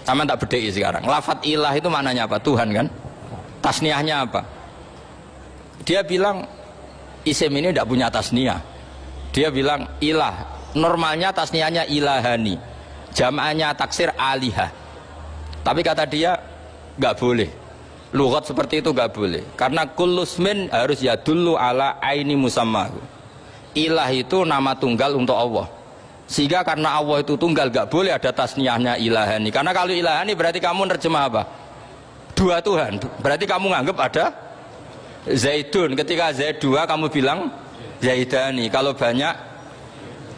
Sama tak bedai sekarang. Lafat ilah itu maknanya apa? Tuhan kan? Tasniahnya apa? Dia bilang isim ini tidak punya tasniah. Dia bilang ilah. Normalnya tasniahnya ilahani. Jam'ahnya taksir alihah. Tapi kata dia nggak boleh. Lughat seperti itu nggak boleh. Karena kullusmin harus yadullu ala aini musammahu. Ilah itu nama tunggal untuk Allah. Sehingga karena Allah itu tunggal gak boleh ada tasniahnya ilahani. Karena kalau ilahani berarti kamu nerjemah apa? Dua Tuhan. Berarti kamu nganggap ada Zaidun. Ketika Zaid dua kamu bilang Zaidani. Kalau banyak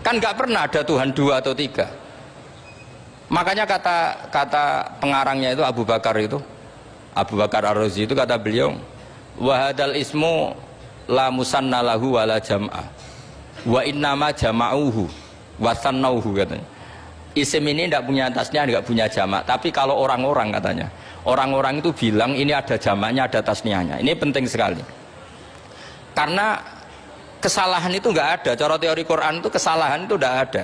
kan gak pernah ada Tuhan dua atau tiga. Makanya kata pengarangnya itu Abu Bakar Ar-Razi itu kata beliau wahadal ismu la musanna lahu wala jam'a wa innama jama'uhu wasannauhu katanya. Isim ini tidak punya tasnya, tidak punya jamak. Tapi kalau orang-orang katanya, orang-orang itu bilang ini ada jamaknya, ada tasniahnya. Ini penting sekali. Karena kesalahan itu nggak ada. Cara teori Quran itu kesalahan itu tidak ada.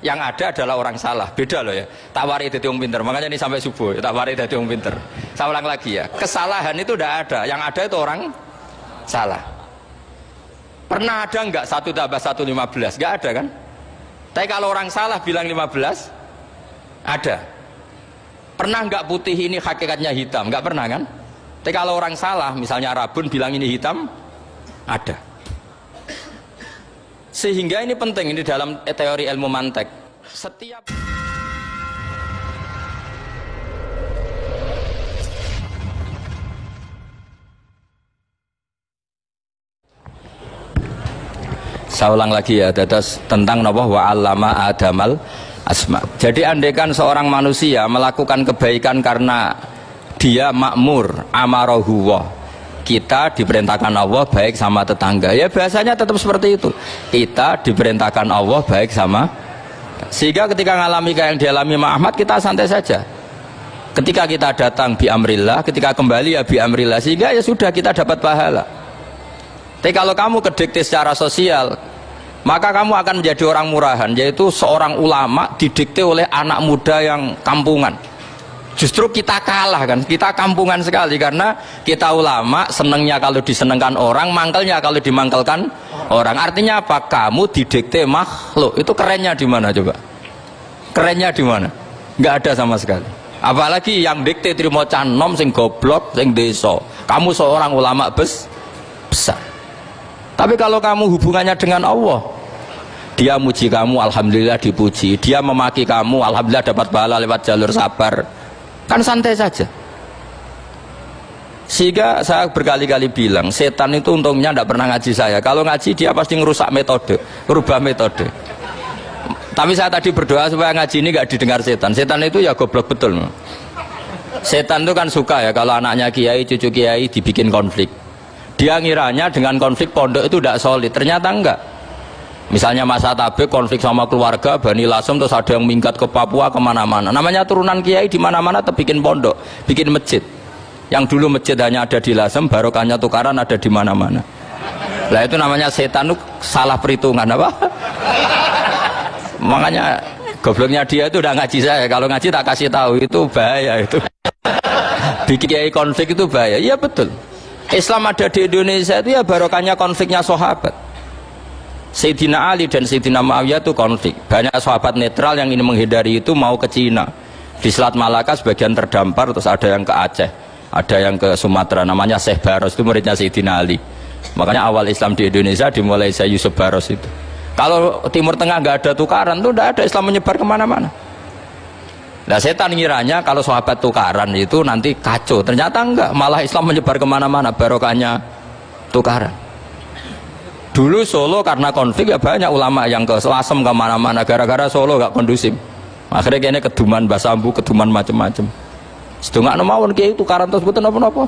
Yang ada adalah orang salah. Beda loh ya. Tawari dadi wong pinter. Makanya ini sampai subuh. Tawari dadi wong pinter. Saya ulang lagi ya. Kesalahan itu tidak ada. Yang ada itu orang salah. Pernah ada nggak 1 tambah 1 15? Nggak ada kan? Tapi kalau orang salah bilang 15, ada. Pernah nggak putih ini hakikatnya hitam? Nggak pernah kan? Tapi kalau orang salah, misalnya Rabun bilang ini hitam, ada. Sehingga ini penting ini dalam teori ilmu mantek. Setiap saya ulang lagi ya, dados tentang napa wa 'allama adamal asma. Jadi andaikan seorang manusia melakukan kebaikan karena dia makmur, amarahu wa. Kita diperintahkan Allah baik sama tetangga. Ya biasanya tetap seperti itu. Kita diperintahkan Allah baik sama. Sehingga ketika ngalami kayak yang dialami Ahmad, kita santai saja. Ketika kita datang bi amrillah, ketika kembali ya bi amrillah, sehingga ya sudah kita dapat pahala. Tapi kalau kamu kedikte secara sosial, maka kamu akan menjadi orang murahan, yaitu seorang ulama didikte oleh anak muda yang kampungan. Justru kita kalah kan, kita kampungan sekali karena kita ulama senengnya kalau disenengkan orang, mangkelnya kalau dimangkelkan orang. Artinya apa? Kamu didikte makhluk. Itu kerennya di mana coba? Kerennya di mana? Nggak ada sama sekali. Apalagi yang dikte trimo canom sing goblok sing deso. Kamu seorang ulama besar. Tapi kalau kamu hubungannya dengan Allah, dia muji kamu, alhamdulillah dipuji. Dia memaki kamu, alhamdulillah dapat pahala lewat jalur sabar. Kan santai saja. Sehingga saya berkali-kali bilang, setan itu untungnya tidak pernah ngaji saya. Kalau ngaji dia pasti ngerusak metode, merubah metode. Tapi saya tadi berdoa supaya ngaji ini gak didengar setan. Setan itu ya goblok betul. Setan itu kan suka ya kalau anaknya kiai, cucu kiai dibikin konflik. Dia ngiranya dengan konflik pondok itu tidak solid, ternyata enggak. Misalnya masa tabik konflik sama keluarga Bani Lasem, terus ada yang minggat ke Papua kemana-mana. Namanya turunan kiai di mana-mana bikin pondok, bikin masjid. Yang dulu masjid hanya ada di Lasem, barokahnya tukaran ada di mana-mana. Lah itu namanya setan itu salah perhitungan apa? Makanya gobloknya dia itu udah ngaji saya. Kalau ngaji tak kasih tahu itu bahaya itu. Bikin kiai konflik itu bahaya. Iya betul. Islam ada di Indonesia itu ya barokahnya konfliknya sahabat. Sayyidina Ali dan Sayyidina Muawiyah itu konflik. Banyak sahabat netral yang ingin menghindari itu mau ke Cina. Di Selat Malaka sebagian terdampar, terus ada yang ke Aceh, ada yang ke Sumatera. Namanya Syekh Baros, itu muridnya Sayyidina Ali. Makanya awal Islam di Indonesia dimulai Syekh Yusuf Baros itu. Kalau Timur Tengah nggak ada tukaran, itu tidak ada Islam menyebar kemana-mana. Nah setan ngiranya kalau sahabat tukaran itu nanti kacau. Ternyata enggak, malah Islam menyebar kemana-mana, barokahnya tukaran. Dulu Solo karena konflik ya banyak ulama yang ke Lasem kemana-mana, gara-gara Solo gak kondusif. Akhirnya kayaknya keduman basambu, keduman macem-macem. Sedungak mawon kiai tukaran terus betul apa-apa.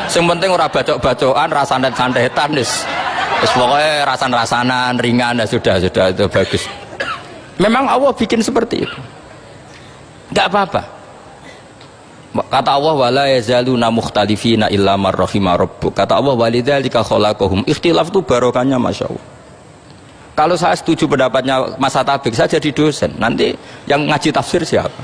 Yang penting ora bacok-bacokan, rasanet-santetan wis pokoknya rasan-rasanan ringan, sudah itu bagus. Memang Allah bikin seperti itu. Enggak apa-apa. Kata Allah wala yazaluna mukhtalifina illa man rahima rabbuk. Kata Allah walidzalika khalaqahum. Ikhtilaf itu barokahnya Masya Allah. Kalau saya setuju pendapatnya Mas Atabik, saya jadi dosen. Nanti yang ngaji tafsir siapa?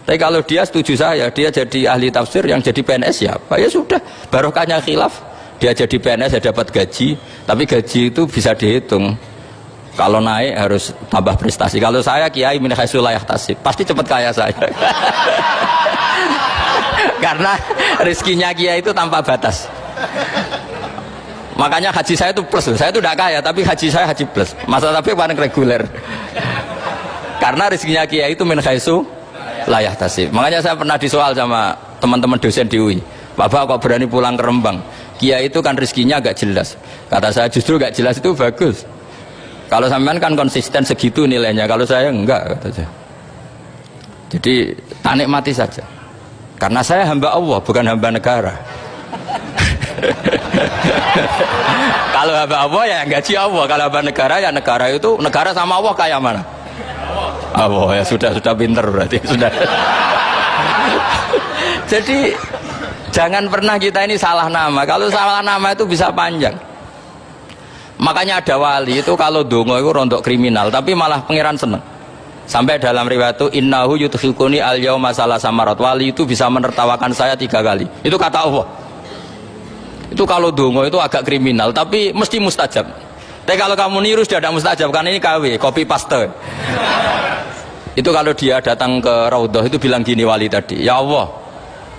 Tapi kalau dia setuju saya, dia jadi ahli tafsir, yang jadi PNS siapa? Ya sudah, barokahnya khilaf. Dia jadi PNS, dia dapat gaji, tapi gaji itu bisa dihitung. Kalau naik harus tambah prestasi. Kalau saya kiai min haitsu la yahtasib, pasti cepat kaya saya. Karena rezekinya kiai itu tanpa batas. Makanya haji saya itu plus. Saya itu tidak kaya, tapi haji saya haji plus. Masa tapi paling reguler. Karena rezekinya kiai itu min haitsu la yahtasib. Makanya saya pernah disoal sama teman-teman dosen di UI. Bapak kok berani pulang ke Rembang? Kiai itu kan rezekinya agak jelas. Kata saya justru agak jelas itu bagus. Kalau sampean kan konsisten segitu nilainya, kalau saya enggak, kata saya. Jadi tak nikmati saja. Karena saya hamba Allah, bukan hamba negara. Kalau hamba Allah ya gaji Allah. Kalau hamba negara ya negara itu, negara sama Allah kayak mana? Allah ya sudah pinter berarti sudah. Jadi jangan pernah kita ini salah nama. Kalau salah nama itu bisa panjang. Makanya ada wali itu kalau dongo itu rontok kriminal, tapi malah pangeran seneng. Sampai dalam riwayat itu innahu yudkhiluni al yauma salasa marat. Wali itu bisa menertawakan saya 3 kali. Itu kata Allah. Itu kalau dongo itu agak kriminal, tapi mesti mustajab. Tapi kalau kamu niru sudah ada mustajab, karena ini KW, copy paste. Itu kalau dia datang ke Raudhah itu bilang gini wali tadi, ya Allah,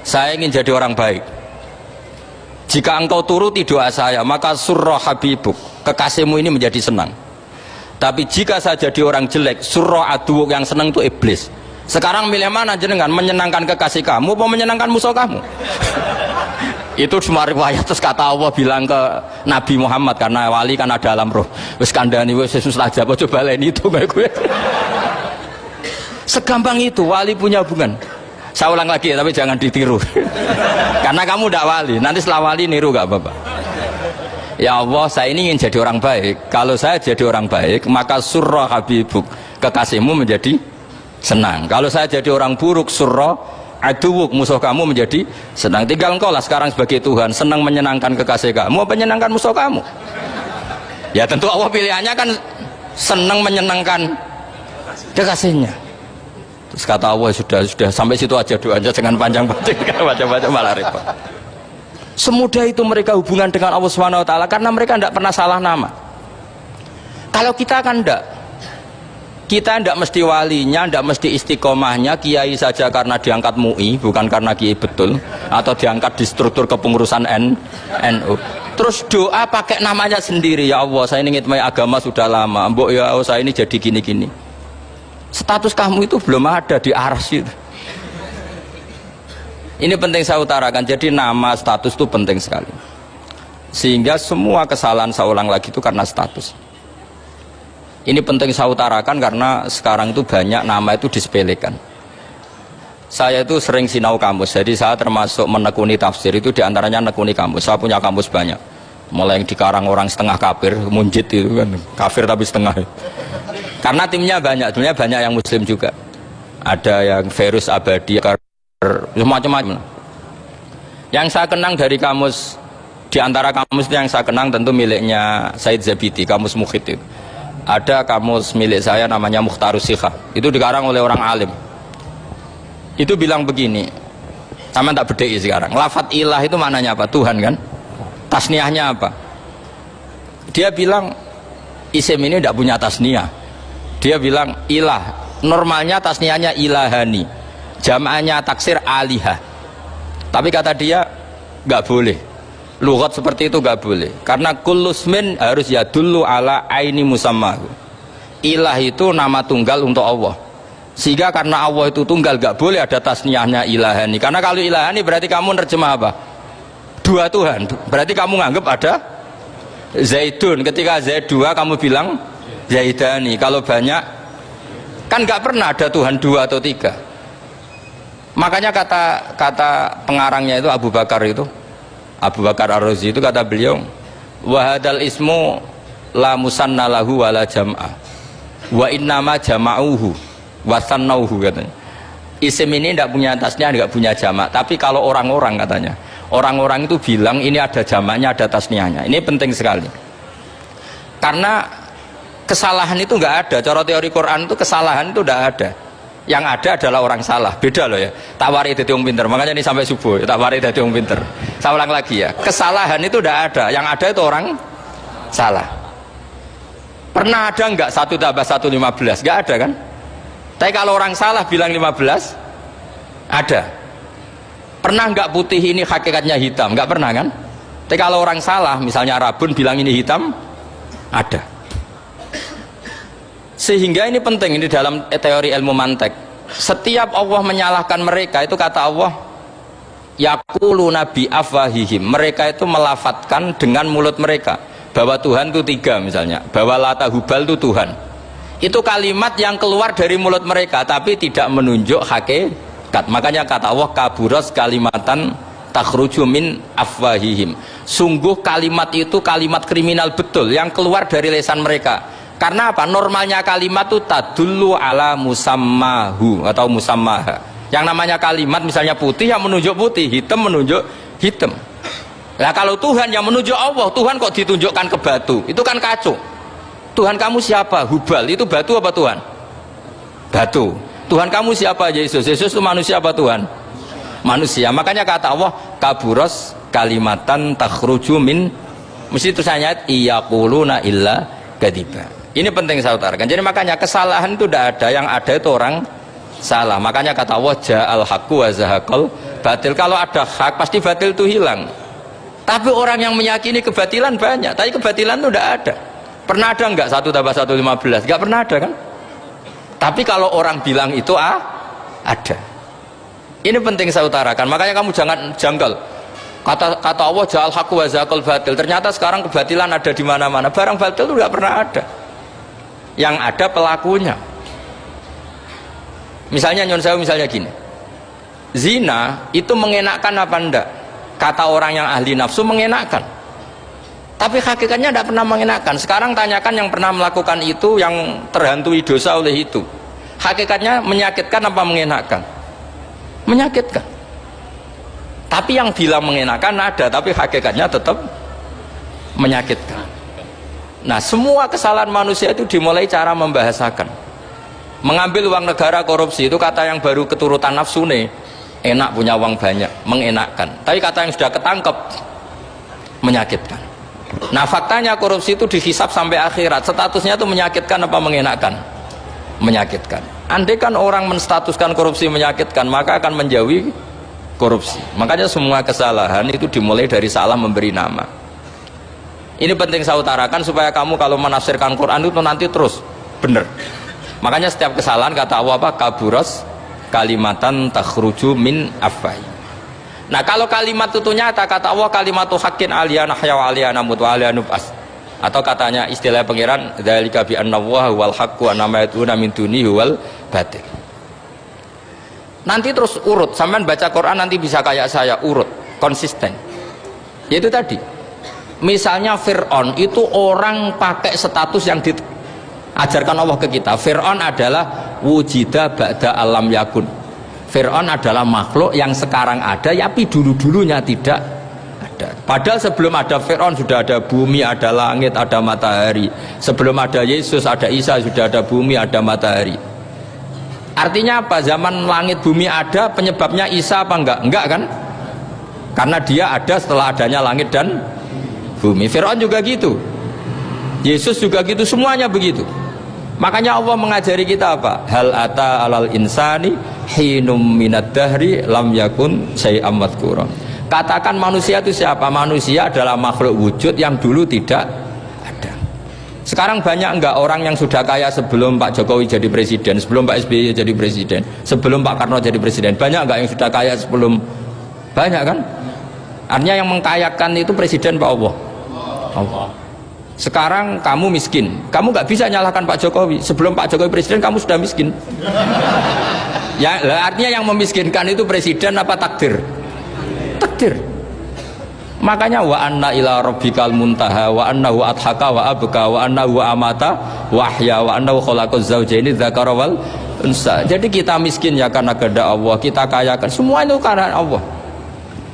saya ingin jadi orang baik. Jika engkau turuti doa saya, maka surra habibuk, kekasihmu ini menjadi senang. Tapi jika saya jadi orang jelek, surra aduuk, yang senang itu iblis. Sekarang milih mana jenengan, menyenangkan kekasih kamu atau menyenangkan musuh kamu? Itu cuma riwayat. Terus kata Allah bilang ke Nabi Muhammad, karena wali kan ada alam roh, wis kandhani wis mustajab, coba lain itu kayak gue. Segampang itu wali punya hubungan. Saya ulang lagi ya, tapi jangan ditiru. Karena kamu tidak wali, nanti setelah wali niru gak apa-apa. Ya Allah, saya ini ingin jadi orang baik. Kalau saya jadi orang baik, maka surra habibuk, kekasihmu menjadi senang. Kalau saya jadi orang buruk, surra aduwuk, musuh kamu menjadi senang. Tinggal engkau lah sekarang sebagai Tuhan, senang menyenangkan kekasih kamu, menyenangkan musuh kamu. Ya tentu Allah pilihannya kan senang menyenangkan kekasihnya. Terus kata Allah, sudah sampai situ aja doanya, jangan panjang-panjang, baca-baca malah repot. Semudah itu mereka hubungan dengan Allah Subhanahu wa taala karena mereka tidak pernah salah nama. Kalau kita kan tidak. Kita tidak mesti walinya, tidak mesti istiqomahnya, kiai saja karena diangkat MUI, bukan karena kiai betul, atau diangkat di struktur kepengurusan NU. Terus doa pakai namanya sendiri, ya Allah, saya ini ngitmai agama sudah lama, mbok ya Allah, saya ini jadi gini-gini. Status kamu itu belum ada di arsy. Ini penting saya utarakan. Jadi nama status itu penting sekali. Sehingga semua kesalahan saya ulang lagi itu karena status. Ini penting saya utarakan karena sekarang itu banyak nama itu disepelekan. Saya itu sering sinau kamus. Jadi saya termasuk menekuni tafsir itu diantaranya menekuni kamus. Saya punya kamus banyak. Mulai yang dikarang orang setengah kafir, munjid itu kan kafir tapi setengah. Karena timnya banyak yang muslim juga. Ada yang virus abadi, macam-macam. Yang saya kenang dari kamus, di antara kamus yang saya kenang tentu miliknya Said Zabidi, kamus Mukhid itu. Ada kamus milik saya namanya Mukhtarus Sikhah. Itu dikarang oleh orang alim. Itu bilang begini, sama tak bedai sekarang. Lafat ilah itu maknanya apa? Tuhan kan? Tasniahnya apa? Dia bilang isim ini tidak punya tasniah. Dia bilang ilah, normalnya tasniahnya ilahani, jamaahnya taksir alihah. Tapi kata dia nggak boleh, lughat seperti itu nggak boleh, karena kullusmin harus yadullu ala aini musammahu. Ilah itu nama tunggal untuk Allah, sehingga karena Allah itu tunggal nggak boleh ada tasniahnya ilahani. Karena kalau ilahani berarti kamu nerjemah apa? Dua Tuhan. Berarti kamu nganggap ada Zaidun. Ketika Zaid dua kamu bilang Zaidani. Kalau banyak kan nggak pernah ada Tuhan dua atau tiga. Makanya kata pengarangnya itu Abu Bakar Ar-Razi itu kata beliau, wahadal ismu la musanna lahu wala jam'a wa innama jama'uhu wasannauhu, katanya. Isim ini tidak punya tasnya, tidak punya jamak. Tapi kalau orang-orang, katanya, orang-orang itu bilang ini ada jamaknya, ada tasniahnya. Ini penting sekali. Karena kesalahan itu nggak ada. Cara teori Quran itu kesalahan itu tidak ada. yang ada adalah orang salah. Beda loh ya, tak wari dadi wong pinter. Makanya ini sampai subuh tak wari dadi wong pinter. Saya ulang lagi ya, kesalahan itu tidak ada, yang ada itu orang salah. Pernah ada enggak 1 tambah 1 15? Enggak ada kan? Tapi kalau orang salah bilang 15 ada. Pernah enggak putih ini hakikatnya hitam? Enggak pernah kan? Tapi kalau orang salah misalnya Rabun bilang ini hitam, ada. Sehingga ini penting, ini dalam teori ilmu mantek. Setiap Allah menyalahkan mereka itu kata Allah, yaquluna bi afwahihim, mereka itu melafatkan dengan mulut mereka bahwa Tuhan itu 3 misalnya, bahwa Lata Hubal itu Tuhan. Itu kalimat yang keluar dari mulut mereka tapi tidak menunjuk hakikat. Makanya kata Allah, kaburos kalimatan takhruju min afwahihim. Sungguh kalimat itu kalimat kriminal betul yang keluar dari lisan mereka. Karena apa? Normalnya kalimat itu tadullu ala musammahu atau musammaha. Yang namanya kalimat misalnya putih yang menunjuk putih, hitam menunjuk hitam. Nah kalau Tuhan yang menunjuk Allah, Tuhan kok ditunjukkan ke batu? Itu kan kacau. Tuhan kamu siapa? Hubal itu batu apa Tuhan? Batu. Tuhan kamu siapa? Yesus. Yesus itu manusia apa Tuhan? Manusia. Makanya kata Allah, kaburos kalimatan takhruju min, mesti tulisannya iyaquluna illa kadiba. Ini penting saya utarakan. Jadi makanya kesalahan itu tidak ada, yang ada itu orang salah. Makanya kata Allah, ja'al haqqu wa zahaqal batil. Kalau ada hak pasti batil itu hilang. Tapi orang yang meyakini kebatilan banyak, tapi kebatilan itu tidak ada. Pernah ada enggak 1 tambah 1 15? Enggak pernah ada kan? Tapi kalau orang bilang itu ada. Ini penting saya utarakan. Makanya kamu jangan janggal. Kata Allah, ja'al haqqu wa zahaqal batil. Ternyata sekarang kebatilan ada di mana-mana. Barang batil itu enggak pernah ada. Yang ada pelakunya. Misalnya nyon sewu, misalnya gini, zina itu mengenakkan apa enggak? Kata orang yang ahli nafsu mengenakkan, tapi hakikatnya tidak pernah mengenakkan. Sekarang tanyakan yang pernah melakukan itu, yang terhantui dosa oleh itu, hakikatnya menyakitkan apa mengenakkan? Menyakitkan. Tapi yang bilang mengenakkan ada, tapi hakikatnya tetap menyakitkan. Nah, semua kesalahan manusia itu dimulai cara membahasakan. Mengambil uang negara, korupsi, itu kata yang baru keturutan nafsu nih. Enak punya uang banyak, mengenakkan. Tapi kata yang sudah ketangkep, menyakitkan. Nah, faktanya korupsi itu dihisap sampai akhirat. Statusnya itu menyakitkan apa mengenakkan? Menyakitkan. Andai kan orang menstatuskan korupsi menyakitkan, maka akan menjauhi korupsi. Makanya semua kesalahan itu dimulai dari salah memberi nama. Ini penting saya utarakan supaya kamu kalau menafsirkan Quran itu nanti terus benar. Makanya setiap kesalahan kata Allah apa? Kaburos kalimatan takhruju min afwai. Nah kalau kalimat itu nyata kata Allah, kalimatu haqqin aliyana hya wa aliyana mut wa aliyana nub'as. Atau katanya istilah pengiran dzalika bi annallaha wal haqqu wa ma yatuna min dunihi wal batil. Nanti terus urut, sampean baca Quran nanti bisa kayak saya, urut, konsisten. Yaitu tadi. Misalnya Fir'aun itu orang pakai status yang diajarkan Allah ke kita. Fir'aun adalah wujida ba'da alam yakun. Fir'aun adalah makhluk yang sekarang ada, tapi dulu-dulunya tidak ada. Padahal sebelum ada Fir'aun sudah ada bumi, ada langit, ada matahari. Sebelum ada Yesus, ada Isa, sudah ada bumi, ada matahari. Artinya apa? Zaman langit bumi ada, penyebabnya Isa apa enggak? Enggak kan? Karena dia ada setelah adanya langit dan bumi. Fir'aun juga gitu, Yesus juga gitu, semuanya begitu. Makanya Allah mengajari kita apa? Hal ata alal insani hinum minad dahri lam yakun syai'am madhkura. Katakan manusia itu siapa? Manusia adalah makhluk wujud yang dulu tidak ada. Sekarang banyak enggak orang yang sudah kaya sebelum Pak Jokowi jadi presiden, sebelum Pak SBY jadi presiden, sebelum Pak Karno jadi presiden? Banyak enggak yang sudah kaya sebelum? Banyak kan? Artinya yang mengkayakan itu presiden Pak Allah. Allah. Sekarang kamu miskin, kamu nggak bisa nyalahkan Pak Jokowi. Sebelum Pak Jokowi presiden kamu sudah miskin. Ya, artinya yang memiskinkan itu presiden apa takdir? Takdir. Makanya wa anna ila rabbikal muntaha wa annahu adhaka wa abka wa annahu amata wa ahya wa annahu khalaqaz zawjaini dzakara wal unsa. Jadi kita miskin ya karena kehendak Allah, kita kaya kan semua itu karena Allah.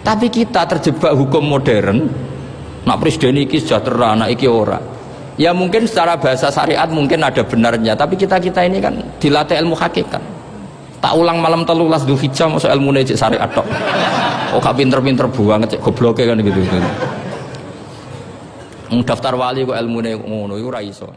Tapi kita terjebak hukum modern. Nak presiden iki sejahtera, nak iki ora. Ya mungkin secara bahasa syariat mungkin ada benarnya, tapi kita ini kan dilatih ilmu hakikat. Tak ulang malam 13 Dzulhijjah mosok ilmune cek syariat tok. Oh gak pinter-pinter banget cek gobloke kan gitu. Daftar wali kok ilmune ngono iku ora iso.